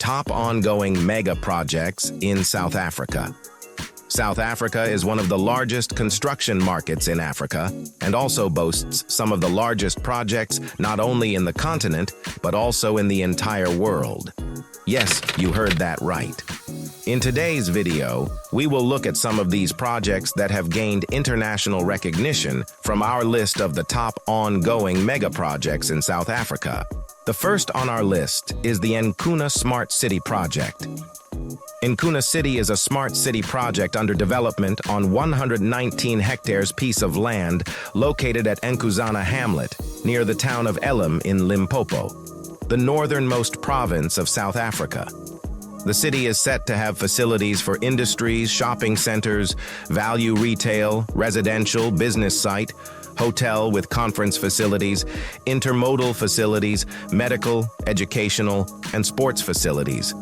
top ongoing mega projects in South Africa. South Africa is one of the largest construction markets in Africa and also boasts some of the largest projects not only in the continent, but also in the entire world. Yes, you heard that right. In today's video, we will look at some of these projects that have gained international recognition from our list of the top ongoing mega projects in South Africa. The first on our list is the Anuna Smart City Project. Anuna City is a smart city project under development on 119 hectares piece of land located at Nkosana Hamlet, near the town of Elim in Limpopo, the northernmost province of South Africa. The city is set to have facilities for industries, shopping centers, value retail, residential, business site, hotel with conference facilities, intermodal facilities, medical, educational, and sports facilities.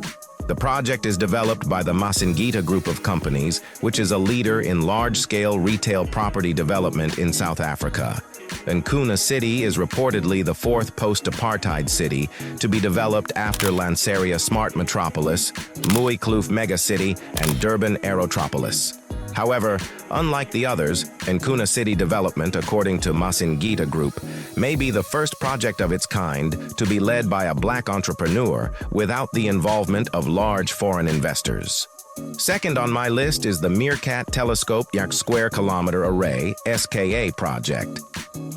The project is developed by the Masingita Group of companies, which is a leader in large-scale retail property development in South Africa. Anuna City is reportedly the fourth post-apartheid city to be developed after Lanseria Smart Metropolis, Mooikloof Megacity, and Durban Aerotropolis. However, unlike the others, Anuna City development, according to Masingita Group, may be the first project of its kind to be led by a black entrepreneur without the involvement of large foreign investors. Second on my list is the Mircat Telescope Square Kilometer Array (SKA) project.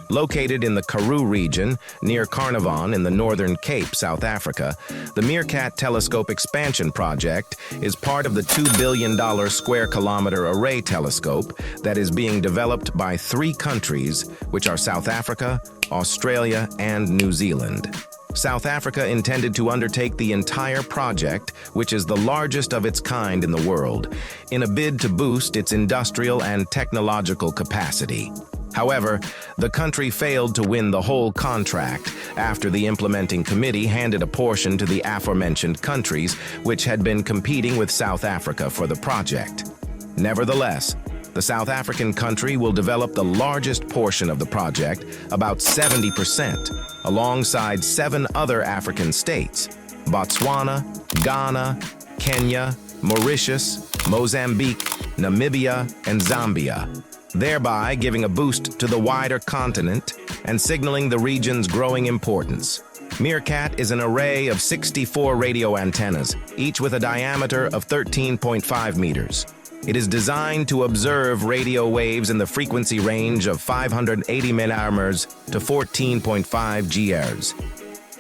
Located in the Karoo region, near Carnarvon in the Northern Cape, South Africa, the Mircat Telescope Expansion Project is part of the $2 billion Square Kilometer Array telescope that is being developed by 3 countries, which are South Africa, Australia, and New Zealand. South Africa intended to undertake the entire project, which is the largest of its kind in the world, in a bid to boost its industrial and technological capacity. However, the country failed to win the whole contract after the implementing committee handed a portion to the aforementioned countries, which had been competing with South Africa for the project. Nevertheless, the South African country will develop the largest portion of the project, about 70%, alongside 7 other African states: Botswana, Ghana, Kenya, Mauritius, Mozambique, Namibia, and Zambia, thereby giving a boost to the wider continent and signaling the region's growing importance. Mircat is an array of 64 radio antennas, each with a diameter of 13.5 meters. It is designed to observe radio waves in the frequency range of 580 MHz to 14.5 GHz.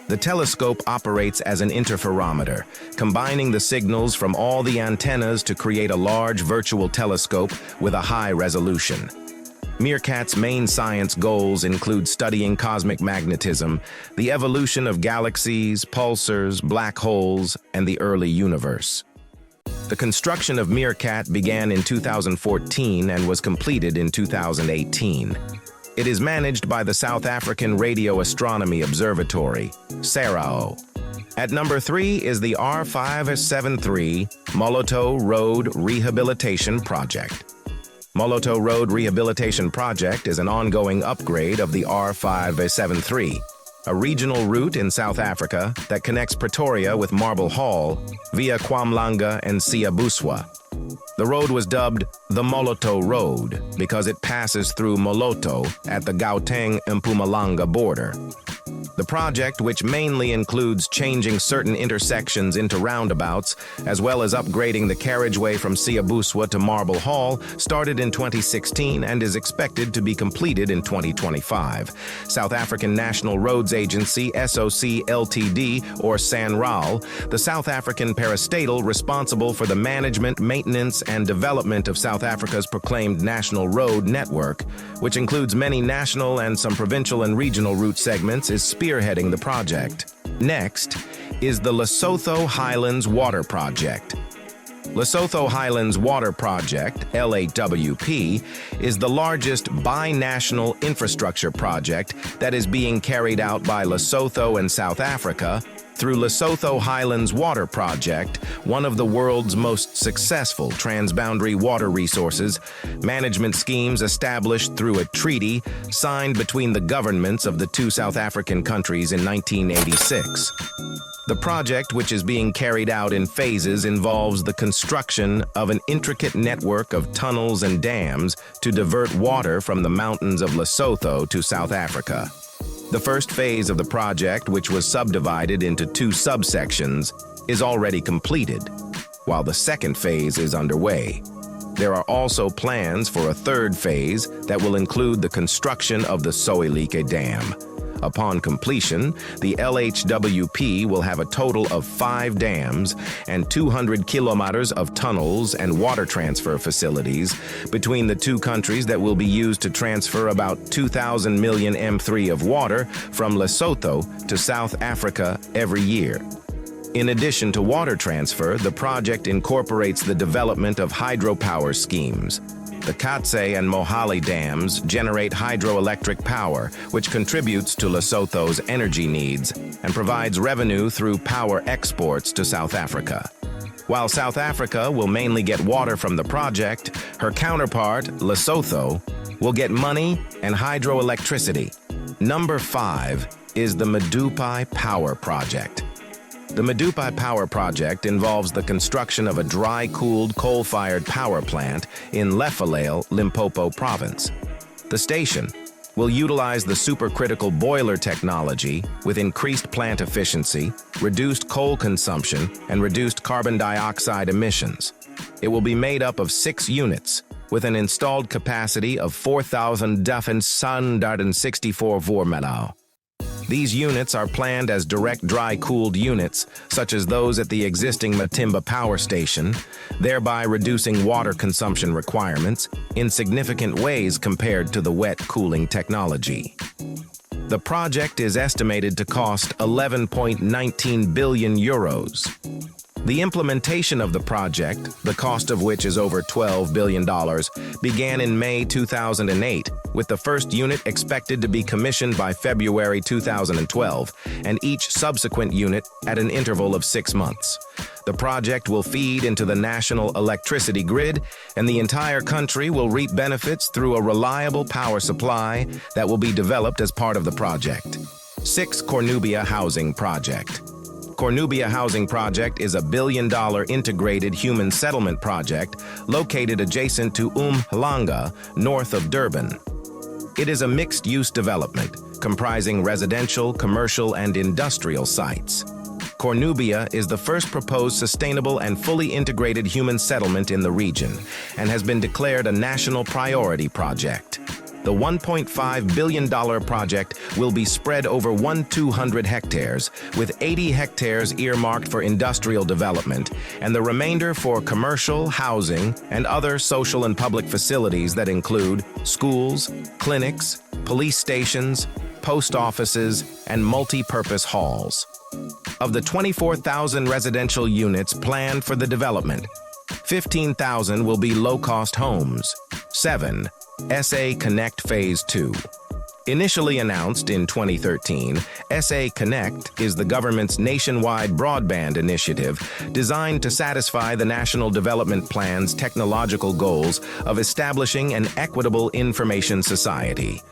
The telescope operates as an interferometer, combining the signals from all the antennas to create a large virtual telescope with a high resolution. Mircat's main science goals include studying cosmic magnetism, the evolution of galaxies, pulsars, black holes, and the early universe. The construction of Mircat began in 2014 and was completed in 2018. It is managed by the South African Radio Astronomy Observatory, SARAO. At number 3 is the R573 Moloto Road Rehabilitation Project. Moloto Road Rehabilitation Project is an ongoing upgrade of the R573, a regional route in South Africa that connects Pretoria with Marble Hall via Kwamlanga and Siyabuswa. The road was dubbed the Moloto Road because it passes through Moloto at the Gauteng-Mpumalanga border. The project, which mainly includes changing certain intersections into roundabouts, as well as upgrading the carriageway from Siyabuswa to Marble Hall, started in 2016 and is expected to be completed in 2025. South African National Roads Agency, SOC Ltd, or SANRAL, the South African parastatal responsible for the management, maintenance, and development of South Africa's proclaimed national road network, which includes many national and some provincial and regional route segments, is spearheading the project. Next is the Lesotho Highlands Water Project. Lesotho Highlands Water Project, LHWP, is the largest binational infrastructure project that is being carried out by Lesotho and South Africa through Lesotho Highlands Water Project, one of the world's most successful transboundary water resources management schemes established through a treaty signed between the governments of the 2 South African countries in 1986. The project, which is being carried out in phases, involves the construction of an intricate network of tunnels and dams to divert water from the mountains of Lesotho to South Africa. The first phase of the project, which was subdivided into 2 subsections, is already completed, while the second phase is underway. There are also plans for a third phase that will include the construction of the Soilike Dam. Upon completion, the LHWP will have a total of 5 dams and 200 kilometers of tunnels and water transfer facilities between the 2 countries that will be used to transfer about 2,000 million m3 of water from Lesotho to South Africa every year. In addition to water transfer, the project incorporates the development of hydropower schemes. The Cusil and Mohale dams generate hydroelectric power, which contributes to Lesotho's energy needs and provides revenue through power exports to South Africa. While South Africa will mainly get water from the project, her counterpart, Lesotho, will get money and hydroelectricity. Number 5 is the Medupi Power Project. The Medupi Power Project involves the construction of a dry-cooled coal-fired power plant in Lefalale, Limpopo Province. The station will utilize the supercritical boiler technology with increased plant efficiency, reduced coal consumption, and reduced carbon dioxide emissions. It will be made up of 6 units, with an installed capacity of 4,764 voormelau. These units are planned as direct dry-cooled units, such as those at the existing Matimba power station, thereby reducing water consumption requirements in significant ways compared to the wet cooling technology. The project is estimated to cost 11.19 billion euros. The implementation of the project, the cost of which is over $12 billion, began in May 2008, with the first unit expected to be commissioned by February 2012, and each subsequent unit at an interval of 6 months. The project will feed into the national electricity grid, and the entire country will reap benefits through a reliable power supply that will be developed as part of the project. 6. Cornubia Housing Project. Cornubia Housing Project is a $1 billion integrated human settlement project located adjacent to Mpumalanga, north of Durban. It is a mixed-use development comprising residential, commercial, and industrial sites. Cornubia is the first proposed sustainable and fully integrated human settlement in the region and has been declared a national priority project. The $1.5 billion project will be spread over 1,200 hectares, with 80 hectares earmarked for industrial development and the remainder for commercial, housing, and other social and public facilities that include schools, clinics, police stations, post offices, and multi-purpose halls. Of the 24,000 residential units planned for the development, 15,000 will be low-cost homes. 7. SA Connect Phase 2. Initially announced in 2013, SA Connect is the government's nationwide broadband initiative designed to satisfy the National Development Plan's technological goals of establishing an equitable information society.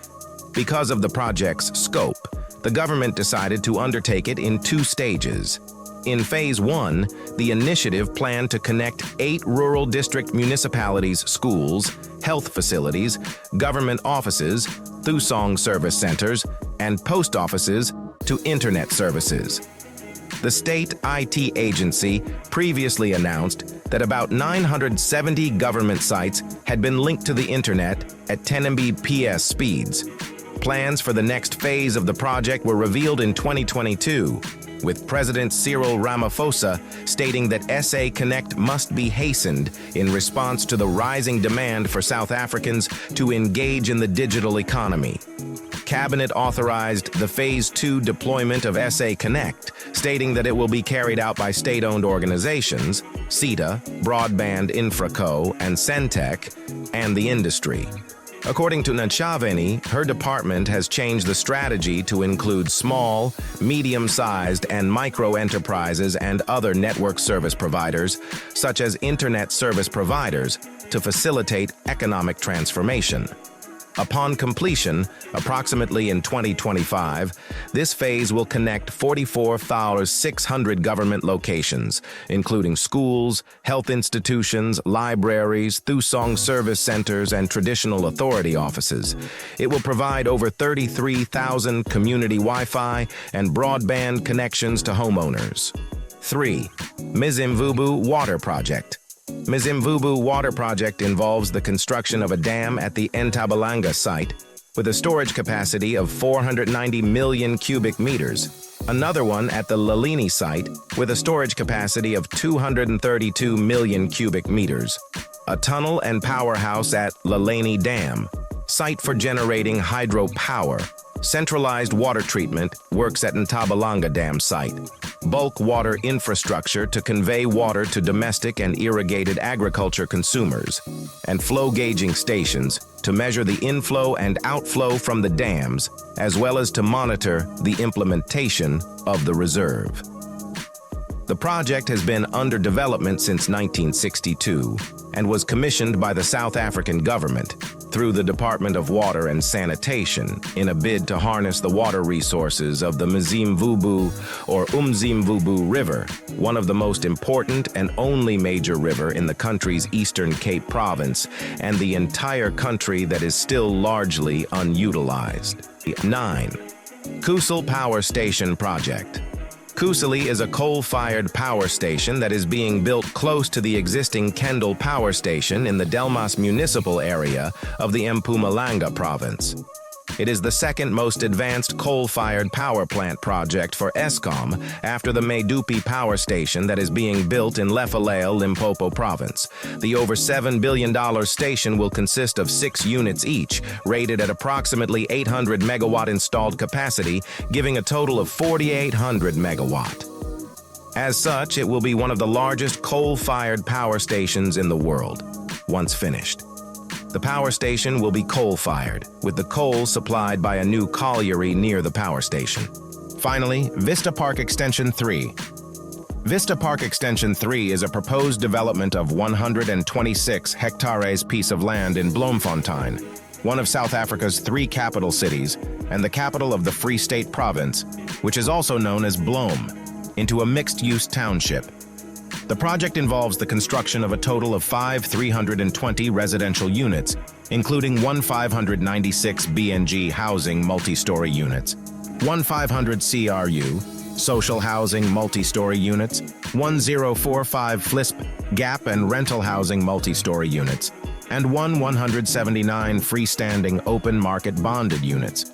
Because of the project's scope, the government decided to undertake it in 2 stages. In Phase 1, the initiative planned to connect 8 rural district municipalities' schools, health facilities, government offices, Thusong service centers, and post offices to internet services. The state IT agency previously announced that about 970 government sites had been linked to the internet at 10 Mbps speeds. Plans for the next phase of the project were revealed in 2022, with President Cyril Ramaphosa stating that SA Connect must be hastened in response to the rising demand for South Africans to engage in the digital economy. Cabinet authorized the Phase 2 deployment of SA Connect, stating that it will be carried out by state-owned organizations, CETA, Broadband Infraco, and Centec, and the industry. According to Nchaveni, her department has changed the strategy to include small, medium-sized, and micro-enterprises and other network service providers, such as internet service providers, to facilitate economic transformation. Upon completion, approximately in 2025, this phase will connect 44,600 government locations, including schools, health institutions, libraries, Thusong service centers, and traditional authority offices. It will provide over 33,000 community Wi-Fi and broadband connections to homeowners. 3. Vubu Water Project. Vubu Water Project involves the construction of a dam at the Entabalanga site with a storage capacity of 490 million cubic meters. Another one at the Lalini site with a storage capacity of 232 million cubic meters. A tunnel and powerhouse at Lalini Dam, site for generating hydropower. Centralized water treatment works at Ntabalanga Dam site. Bulk water infrastructure to convey water to domestic and irrigated agriculture consumers, and flow gauging stations to measure the inflow and outflow from the dams, as well as to monitor the implementation of the reserve. The project has been under development since 1962 and was commissioned by the South African government through the Department of Water and Sanitation in a bid to harness the water resources of the Mzimvubu or Umzimvubu River, one of the most important and only major river in the country's Eastern Cape Province and the entire country that is still largely unutilized. 9. Cusil Power Station Project. Cusil is a coal-fired power station that is being built close to the existing Kendal Power Station in the Delmas municipal area of the Mpumalanga province. It is the second most advanced coal-fired power plant project for Eskom after the Medupi power station that is being built in Lefalale, Limpopo province. The over $7 billion station will consist of 6 units each, rated at approximately 800 megawatt installed capacity, giving a total of 4,800 megawatt. As such, it will be one of the largest coal-fired power stations in the world, once finished. The power station will be coal-fired, with the coal supplied by a new colliery near the power station. Finally, Vista Park Extension 3. Vista Park Extension 3 is a proposed development of 126 hectares piece of land in Bloemfontein, one of South Africa's 3 capital cities and the capital of the Free State Province, which is also known as Bloem, into a mixed-use township. The project involves the construction of a total of 5 320 residential units, including 1 596 BNG housing multi-story units, 1 500 CRU, social housing multi-story units, 1045 FLISP, gap and rental housing multi-story units, and 179 freestanding open market bonded units.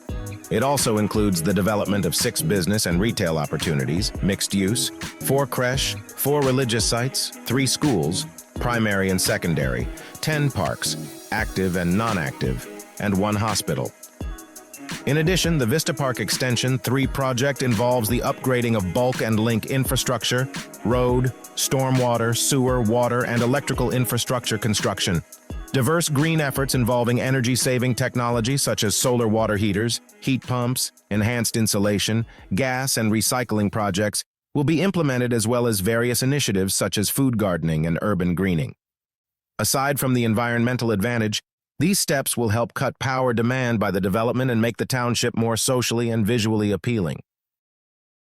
It also includes the development of 6 business and retail opportunities, mixed use, 4 creche, 4 religious sites, 3 schools, primary and secondary, 10 parks, active and non-active, and 1 hospital. In addition, the Vista Park Extension 3 project involves the upgrading of bulk and link infrastructure, road, stormwater, sewer, water, and electrical infrastructure construction. Diverse green efforts involving energy-saving technology such as solar water heaters, heat pumps, enhanced insulation, gas and recycling projects will be implemented, as well as various initiatives such as food gardening and urban greening. Aside from the environmental advantage, these steps will help cut power demand by the development and make the township more socially and visually appealing.